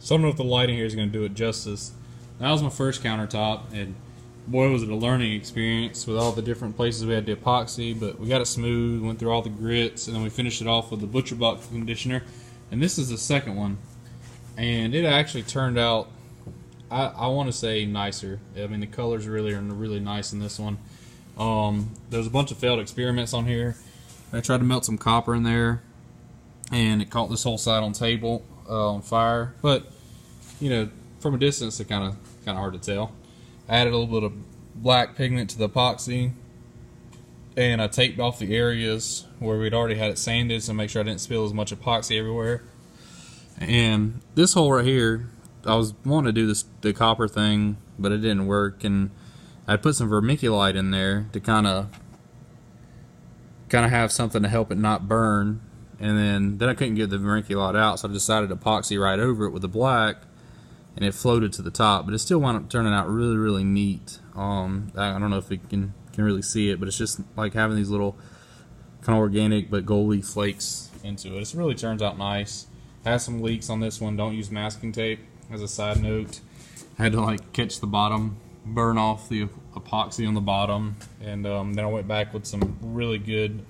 So I don't know if the lighting here is going to do it justice. That was my first countertop, and boy, was it a learning experience with all the different places we had to epoxy, but we got it smooth, went through all the grits, and then we finished it off with the Butcher Box conditioner. And this is the second one, and it actually turned out, I want to say, nicer. I mean, the colors really are really nice in this one. There's a bunch of failed experiments on here. I tried to melt some copper in there, and it caught this whole side on table on fire. But you know, from a distance, it's kind of hard to tell. I added a little bit of black pigment to the epoxy, and I taped off the areas where we'd already had it sanded to make sure I didn't spill as much epoxy everywhere. And this hole right here, I was wanting to do the copper thing, but it didn't work, and I put some vermiculite in there to kind of have something to help it not burn. And then I couldn't get the vermiculite out, so I decided to epoxy right over it with the black, and it floated to the top. But it still wound up turning out really, really neat. I don't know if you can really see it, but it's just like having these little kind of organic but goldy flakes into it. It really turns out nice. Has some leaks on this one. Don't use masking tape. As a side note, I had to like catch the bottom, burn off the epoxy on the bottom, and then I went back with some really good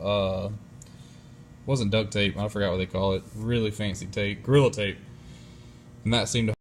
wasn't duct tape, I forgot what they call it, really fancy tape, Gorilla Tape, and that seemed to